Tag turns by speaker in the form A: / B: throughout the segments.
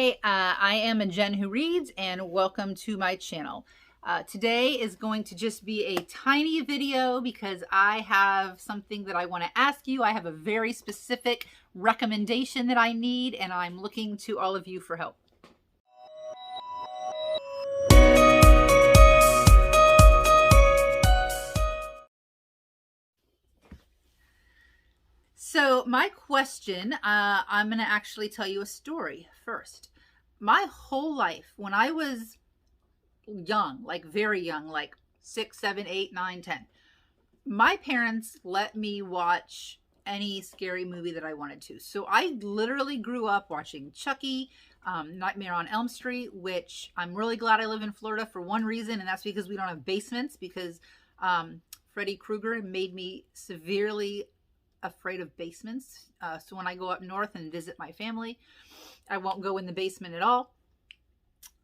A: Hi, I am a Jen who reads, and welcome to my channel. Today is going to just be a tiny video because I have something that I want to ask you. I have a very specific recommendation that I need, and I'm looking to all of you for help. So my question, I'm going to actually tell you a story first. My whole life, when I was young, like very young, like 6, 7, 8, 9, 10, my parents let me watch any scary movie that I wanted to. So I literally grew up watching Chucky, Nightmare on Elm Street, which I'm really glad I live in Florida for one reason, and that's because we don't have basements, because Freddy Krueger made me severely afraid of basements. So when I go up north and visit my family, I won't go in the basement at all.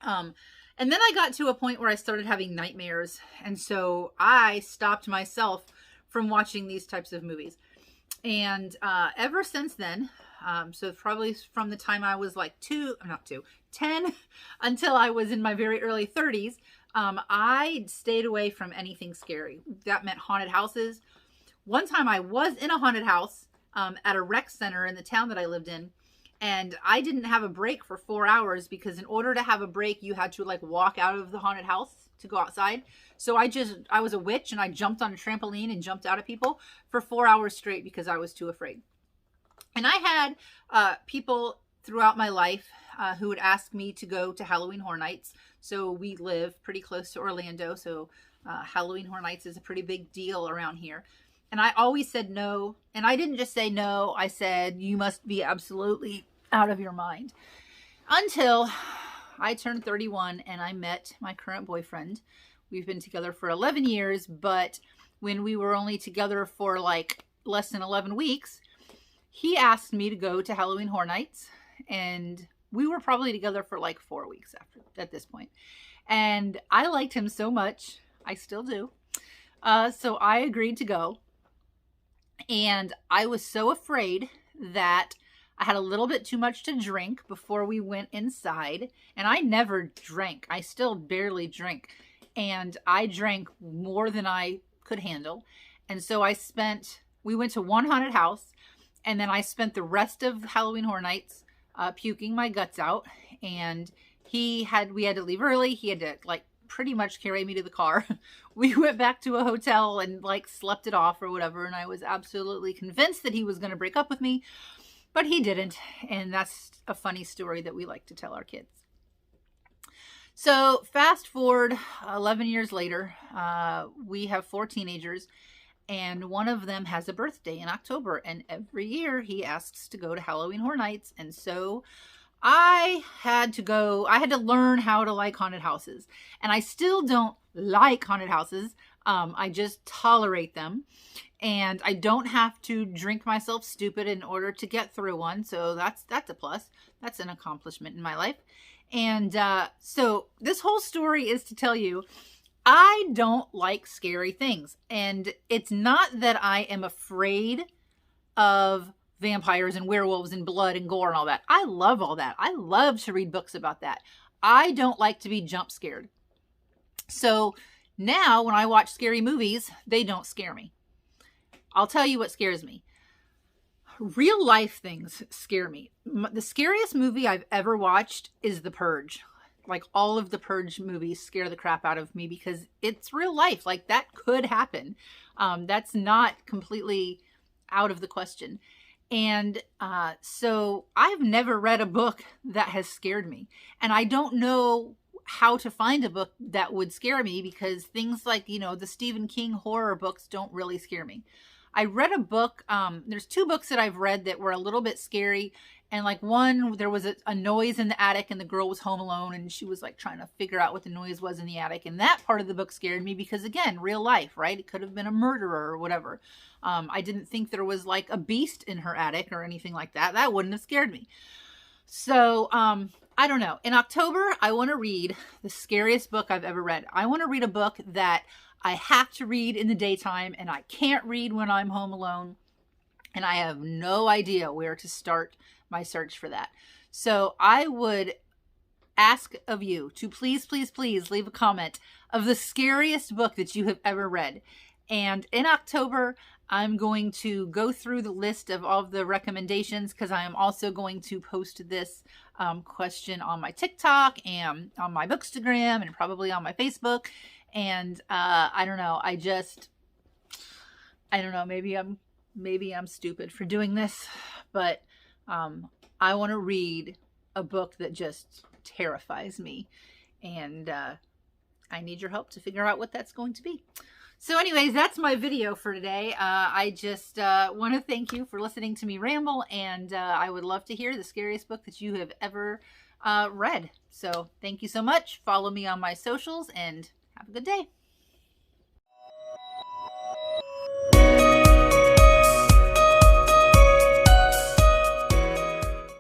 A: And then I got to a point where I started having nightmares, and so I stopped myself from watching these types of movies. And ever since then, so probably from the time I was like 10 until I was in my very early 30s, I stayed away from anything scary. That meant haunted houses. One time I was in a haunted house at a rec center in the town that I lived in, and I didn't have a break for 4 hours because in order to have a break, you had to like walk out of the haunted house to go outside. So I was a witch, and I jumped on a trampoline and jumped out at people for 4 hours straight because I was too afraid. And I had people throughout my life who would ask me to go to Halloween Horror Nights. So we live pretty close to Orlando, so Halloween Horror Nights is a pretty big deal around here. And I always said no. And I didn't just say no. I said, you must be absolutely out of your mind. Until I turned 31 and I met my current boyfriend. We've been together for 11 years, but when we were only together for like less than 11 weeks, he asked me to go to Halloween Horror Nights. And we were probably together for like 4 weeks at this point. And I liked him so much. I still do. So I agreed to go. And I was so afraid that I had a little bit too much to drink before we went inside. And I never drank. I still barely drink. And I drank more than I could handle. And so we went to one haunted house. And then I spent the rest of Halloween Horror Nights puking my guts out. And we had to leave early. He had to like pretty much carry me to the car. We went back to a hotel and like slept it off or whatever. And I was absolutely convinced that he was going to break up with me, but he didn't. And that's a funny story that we like to tell our kids. So fast forward 11 years later, we have 4 teenagers, and one of them has a birthday in October. And every year he asks to go to Halloween Horror Nights. And so I had to learn how to like haunted houses. And I still don't like haunted houses. I just tolerate them. And I don't have to drink myself stupid in order to get through one. So that's a plus. That's an accomplishment in my life. And so this whole story is to tell you, I don't like scary things. And it's not that I am afraid of vampires and werewolves and blood and gore and all that. I love all that. I love to read books about that. I don't like to be jump scared. So now when I watch scary movies, they don't scare me. I'll tell you what scares me. Real life things scare me. The scariest movie I've ever watched is The Purge. Like all of the Purge movies scare the crap out of me because it's real life. Like that could happen. That's not completely out of the question. And so I've never read a book that has scared me. And I don't know how to find a book that would scare me because things like, the Stephen King horror books don't really scare me. I read a book, there's 2 books that I've read that were a little bit scary. And like one, there was a noise in the attic and the girl was home alone and she was like trying to figure out what the noise was in the attic. And that part of the book scared me because again, real life, right? It could have been a murderer or whatever. I didn't think there was like a beast in her attic or anything like that. That wouldn't have scared me. So, I don't know. In October, I want to read the scariest book I've ever read. I want to read a book that I have to read in the daytime and I can't read when I'm home alone. And I have no idea where to start my search for that. So I would ask of you to please, please, please leave a comment of the scariest book that you have ever read. And in October, I'm going to go through the list of all of the recommendations, because I am also going to post this question on my TikTok and on my Bookstagram and probably on my Facebook. And I don't know. I don't know. Maybe I'm stupid for doing this, but I want to read a book that just terrifies me, and I need your help to figure out what that's going to be. So anyways, that's my video for today. I just want to thank you for listening to me ramble, and I would love to hear the scariest book that you have ever read. So thank you so much. Follow me on my socials, and have a good day.